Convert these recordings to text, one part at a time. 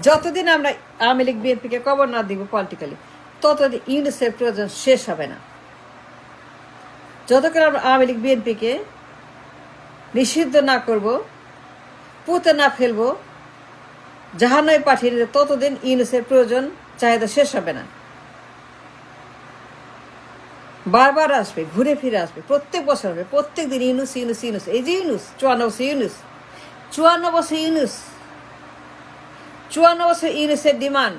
যতদিন আমরা আওয়ামী লীগ বিএনপিকে কবর না দিব পলিটিক্যালি, ততদিন ইউনুসের প্রয়োজন শেষ হবে না। যতক্ষণ আমরা আওয়ামী লীগ বিএনপিকে নিষিদ্ধ না করব, পুঁতে না ফেলবো, জাহান্নামে পাঠিয়ে দিতে, ততদিন ইউনুসের প্রয়োজন চাহিদা শেষ হবে না। বারবার আসবে, ঘুরে ফিরে আসবে, প্রত্যেক বছর হবে, প্রত্যেক দিন ইউনুস ইউনুস ইউনুস। এই যে ইউনুস 54 বছর ইউনুস 54 বছর ইউনুসের ডিমান্ড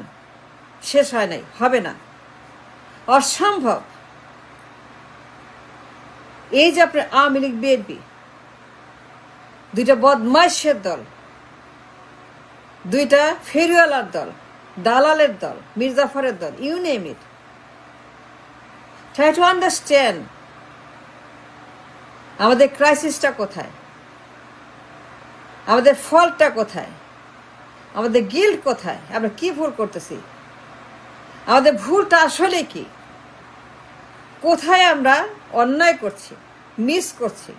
শেষ হয় নাই, হবে না, অসম্ভব। এই যে আপনার আওয়ামী লীগ বিএনপি দুইটা বদমাইশের দল, দুইটা ফেরিওয়ালার দল, দালালের দল, মির্জাফরের দল, you name it. Try to understand আমাদের ক্রাইসিসটা কোথায়, আমাদের ফলটা কোথায়, আমাদের গিল্ট কোথায়, আমরা কি ভুল করতেছি, আমাদের ভুলটা আসলে কি, কোথায় আমরা অন্যায় করছি, মিস করছি,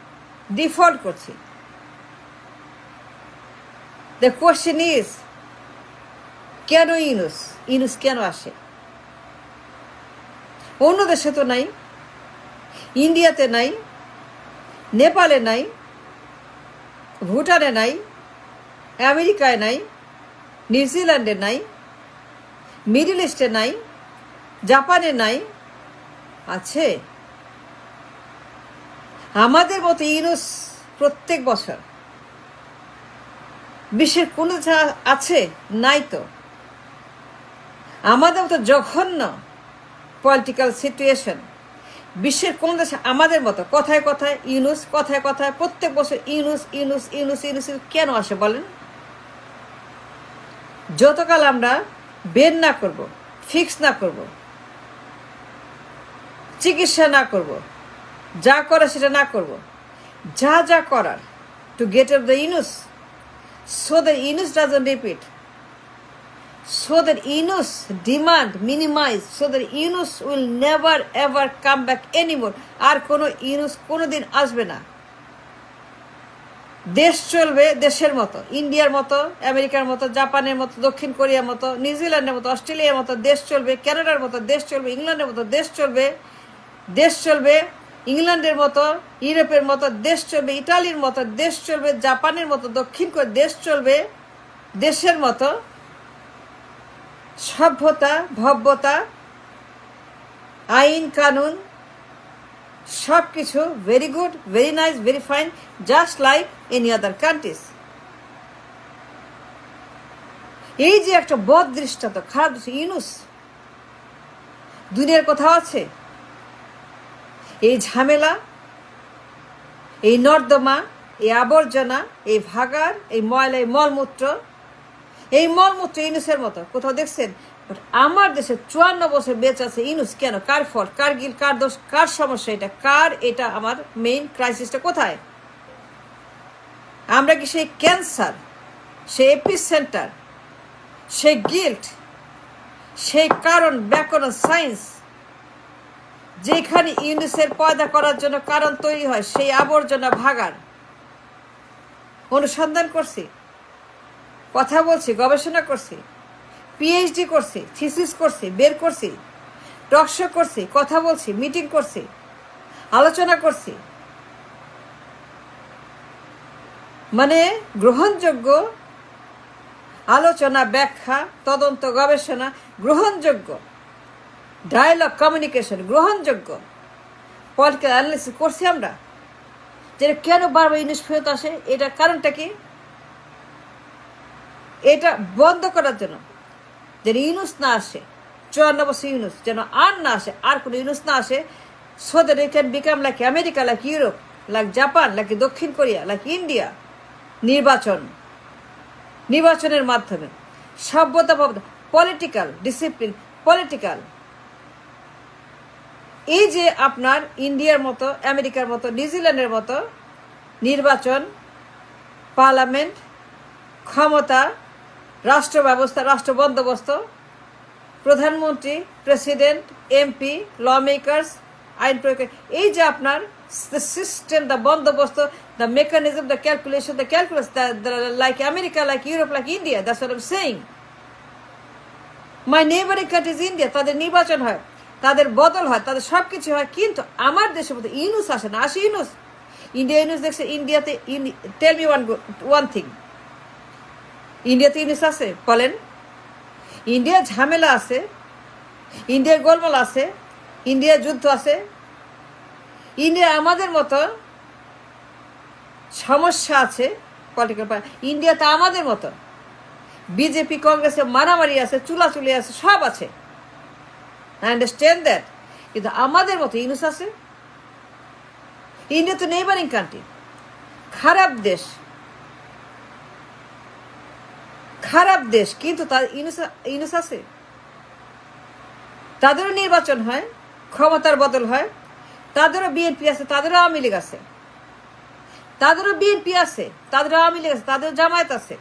ডিফল্ট করছি। দ্য কোয়েশ্চেন ইজ, কেন ইউনুস কেন আসে? অন্য দেশে তো নাই, ইন্ডিয়াতে নাই, নেপালে নাই, ভুটানে নাই, আমেরিকায় নাই, নিউজিল্যান্ডে নাই, মিডল ইস্টে নাই, জাপানে নাই, আছে। আমাদের মতো ইউনুস প্রত্যেক বছর বিশ্বের কোন দেশে আছে? নাই তো। আমাদের মতো জঘন্য পলিটিক্যাল সিচুয়েশন বিশ্বের কোন দেশে আমাদের মতো কথায় কথায় ইউনুস, কথায় কথায় প্রত্যেক বছর ইউনুস ইউনুস ইউনুস ইউনুস কেন আসে বলেন? যতকাল আমরা বের না করব, ফিক্স না করব, চিকিৎসা না করব, যা করে সেটা না করব, যা যা করার to get up the Yunus, so that Yunus doesn't repeat, so that Yunus demand minimize, so that Yunus will never ever come back anymore. আর কোনো ইউনুস কোনোদিন আসবে না। দেশ চলবে দেশের মতো, ইন্ডিয়ার মতো, আমেরিকার মতো, জাপানের মতো, দক্ষিণ কোরিয়ার মতো, নিউজিল্যান্ডের মতো, অস্ট্রেলিয়ার মতো দেশ চলবে, কানাডার মতো দেশ চলবে, ইংল্যান্ডের মতো দেশ চলবে, ইংল্যান্ডের মতো, ইউরোপের মতো দেশ চলবে, ইটালির মতো দেশ চলবে, জাপানের মতো, দক্ষিণ কোরিয়ার দেশ চলবে, দেশের মতো সভ্যতা, ভব্যতা, আইন কানুন সব কিছু very good, very nice, very fine, just like any other countries. এই যে একটা বদ দৃষ্টান্ত, খারাপ ইউনুস দুনিয়ার কোথাও আছে? এই ঝামেলা, এই নর্দমা, এই আবর্জনা, এই ভাগার, এই ময়লা, এই মলমূত্র ইউনুসের মতো কোথাও দেখছেন? আমার দেশে 54 বছর বেঁচে আছে ইউনুস কেন? কার ফল, কার গিল, কার দোষ, কার সমস্যা এটা, কার এটা? আমার মেইন ক্রাইসিসটা কোথায়? আমরা কি সেই ক্যান্সার, সেই এপিসেন্টার, সেই গিল্ট, সেই কারণ, ব্যাকরণ, সায়েন্স যেখানে ইউনুসের পয়দা করার জন্য কারণ তৈরি হয়, সেই আবর্জনা ভাগার অনুসন্ধান করছি, কথা বলছি, গবেষণা করছি, পিএইচডি করছি, থিসিস করছি, বের করছি, টকশো করছি, কথা বলছি, মিটিং করছি, আলোচনা করছি। মানে গ্রহণযোগ্য আলোচনা, ব্যাখ্যা, তদন্ত, গবেষণা, গ্রহণযোগ্য ডায়ালগ, কমিউনিকেশন, গ্রহণযোগ্য পলিটিক্যাল অ্যানালিসিস করছি আমরা। যেটা কেন বারবার ইউনুস ফেরত আসে, এটা কারণটা কি? এটা বন্ধ করার জন্য, যেন ইউনুস না আসে, 54 বছর ইউনুস যেন আর না আসে, আর কোনো ইউনুস না আসে, so that it can become like America, like Europe, like Japan, like দক্ষিণ কোরিয়া, লাইক ইন্ডিয়া। নির্বাচনের মাধ্যমে সভ্যতা, পলিটিক্যাল ডিসিপ্লিন, পলিটিক্যাল। এই যে আপনার ইন্ডিয়ার মতো, আমেরিকার মতো, নিউজিল্যান্ডের মতো নির্বাচন, পার্লামেন্ট, ক্ষমতা, রাষ্ট্র ব্যবস্থা, রাষ্ট্র বন্দোবস্ত, প্রধানমন্ত্রী, প্রেসিডেন্ট, এমপি, ল মেকার্স, আইন প্রয়োগ, এই যে আপনার সিস্টেম, দ্য বন্দোবস্ত, the mechanism, the calculation, the calculus, like America, like Europe, like India, that's what I am saying. My neighbouring country is India, তাদের নির্বাচন হয়, তাদের বদল হয়, তাদের সব কিছু হয়, কিন্তু আমার দেশের মধ্যে ইউনুস আসে না। আসে ইউনুস, ইউনুস দেখছে ইন্ডিয়াতে। টেল মি ওয়ান থিং, ইন্ডিয়াতে ইউনুস আছে বলেন? ইন্ডিয়ার ঝামেলা আছে, ইন্ডিয়ার গোলমাল আছে, ইন্ডিয়ার যুদ্ধ আছে, ইন্ডিয়া আমাদের মতো সমস্যা আছে পলিটিক্যাল। ইন্ডিয়াতে আমাদের মতো বিজেপি কংগ্রেসে মারামারি আছে, চুলাচুলি আছে, সব আছে। আই আন্ডারস্ট্যান্ড দ্যাট, কিন্তু আমাদের মতো ইউনুস আছে? ইন্ডিয়া তো নেইবারিং কান্ট্রি, খারাপ দেশ, খারাপ দেশ, কিন্তু তার ইউনুস আছে। তাদেরও নির্বাচন হয়, ক্ষমতার বদল হয়, তাদেরও বিএনপি আছে, তাদেরও আওয়ামী লীগ আছে, তাদেরও বিএনপি আছে, তাদেরও আওয়ামী লীগ আছে, তাদেরও জামায়াত আছে,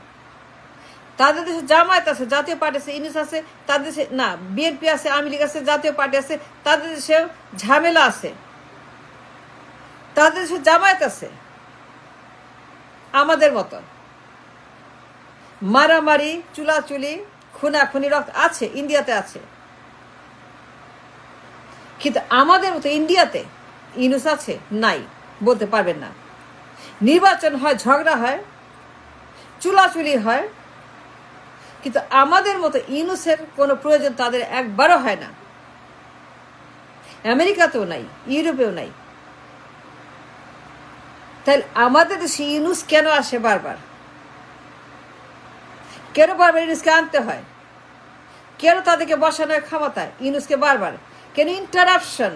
তাদের দেশে জামায়াত আছে, জাতীয় পার্টি আছে, ইউনুস আছে, তাদের দেশে না বিএনপি আছে, আওয়ামী লীগ আছে, জাতীয় পার্টি আছে, তাদের দেশে ঝামেলা আছে, তাদের দেশে জামায়াত আছে। আমাদের মতো মারামারি, চুলাচুলি, খুনাখুনি, রক্ত আছে, ইন্ডিয়াতে আছে, কিন্তু আমাদের মতো ইন্ডিয়াতে ইউনুস আছে নাই বলতে পারবেন না। নির্বাচন হয়, ঝগড়া হয়, চুলাচুলি হয়, কিন্তু আমাদের মতো ইউনুসের কোনো প্রয়োজন তাদের একবারও হয় না। আমেরিকাতেও নাই, ইউরোপেও নাই। তাহলে আমাদের দেশে ইউনুস কেন আসে বারবার? কেন বারবার ইউনুসকে আনতে হয়? কেন তাদেরকে বসানো হয় ক্ষমতায় ইউনুসকে বারবার? কেন ইন্টারাপশন?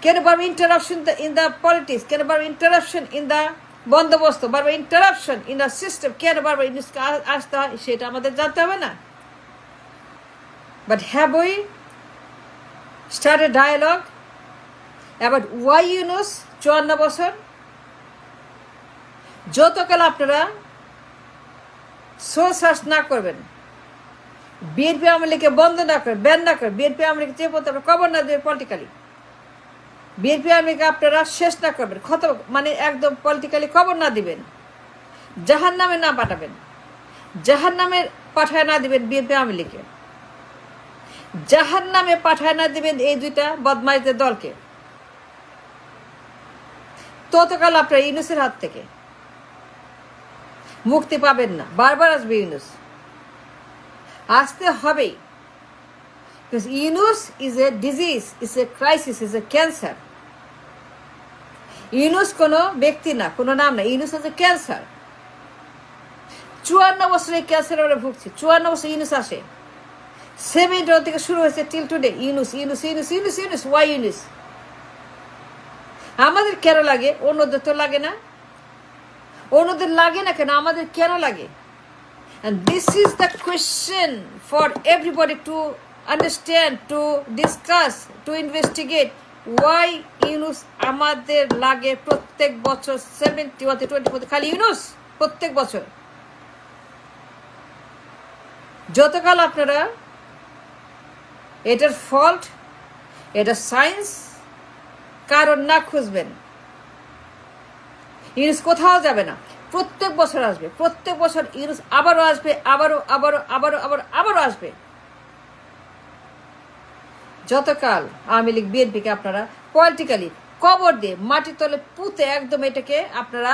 কেন বারবার ইন্টারাপশন ইন দ্য পলিটিক্স? কেন বারবার ইন্টারাপশন ইন দ্য বন্দোবস্ত? বারবার ইন্টারাপশন ইন দ্য সিস্টেম? কেন বারবার ইউনুসকে আসতে হয়? সেটা আমাদের জানতে হবে না? But have we start a dialogue about why Yunus 54 বছর? যতকাল আপনারা সোল সার্চ না করবেন, বিএনপি আওয়ামী লীগকে বন্ধ না করে, ব্যান না করে, বিএনপি আওয়ামী লীগ যে পর্যন্ত আপনারা কবর না দেবেন পলিটিক্যালি, বিএনপি আওয়ামী লীগকে আপনারা শেষ না করবেন, মানে একদম পলিটিক্যালি কবর না দিবেন, জাহান নামে না পাঠাবেন, জাহান নামে পাঠায় না দিবেন বিএনপি আওয়ামী লীগকে, জাহান নামে পাঠায় না দিবেন এই দুইটা বদমাইশদের দলকে, ততকাল আপনারা ইউনুসের হাত থেকে মুক্তি পাবেন না। বারবার আসবে ইউনুস, আসতে হবেই। Yunus is a disease, is a crisis, is a cancer. Yunus কোনো ব্যক্তি না, কোনো নাম না, ইউনুস ইজ এ ক্যান্সার। 54 বছর এই ক্যান্সারে আমরা ভুগছি। 54 বছর ইউনুস আসে, 70 থেকে শুরু হয়েছে till today. Yunus Yunus Yunus Yunus Yunus, why Yunus? আমাদের কেন লাগে? অন্যদের তো লাগে না। অন্যদের লাগে না কেন? আমাদের কেন লাগে? And this is the question for everybody to understand, to discuss, to investigate. Why Yunus আমাদের লাগে প্রত্যেক বছর? 71-24 খালি ইউনুস প্রত্যেক বছর। যতকাল আপনারা এটার ফল্ট, এটা সায়েন্স কারণ না খুঁজবেন, ইউনুস কোথাও যাবে না। প্রত্যেক বছর আসবে, প্রত্যেক বছর ইউনুস আবারও আসবে, আবারও আসবে। যতকাল আওয়ামী লীগ বিএনপিকে আপনারা পলিটিক্যালি কবর দিয়ে মাটির তলে পুঁতে একদম এটাকে আপনারা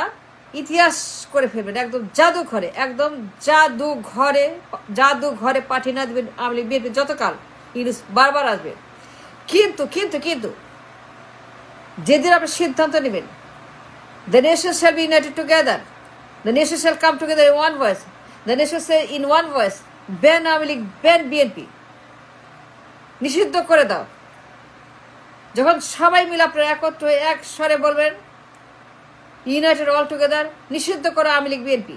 ইতিহাস করে ফেলবেন, একদম জাদুঘরে, একদম জাদুঘরে পাঠিয়ে না দেবেন আওয়ামী লীগ বিএনপি, যতকাল ইউনুস বারবার আসবে। কিন্তু কিন্তু কিন্তু যেদিন আপনি সিদ্ধান্ত নেবেন, the nation shall be united together, the nation shall come together in one voice, the nation say in one voice, ban Awami League, ban BNP, নিষিদ্ধ করে দাও। যখন সবাই মিলে আপনারা একত্র হয়ে এক স্বরে বলবেন ইউনাইটেড অল টুগেদার, নিষিদ্ধ করো Awami League BNP,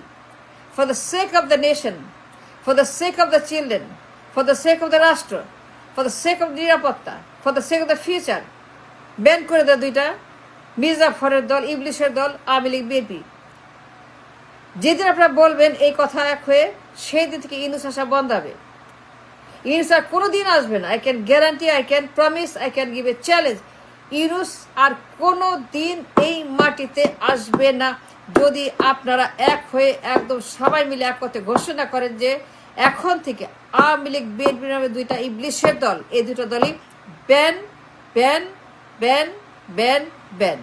for the sake of the nation, for the sake of the children, for the sake of the রাষ্ট্র, ফর দ্য সেক অফ নিরাপত্তা, for the sake of the future, ban করে দেয় দুইটা মির্জাফরের দল, ইবলিশের দল, Awami League BNP. যেদিন আপনারা বলবেন এই কথা এক হয়ে, সেই দিন থেকে ইউনুস আসা বন্ধ হবে। ইউনুস আর কোনোদিন আসবে না। I can guarantee, I can promise, I can give a challenge, Yunus আর কোনো দিন এই মাটিতে আসবে না। যদি আপনারা এক হয়ে একদম সবাই মিলে এক কথা ঘোষণা করেন যে এখন থেকে আওয়ামী লীগ বিএনপি নামে দুইটা ইবলিশের দল, এই দুটো দলই ban ban ban ban ban.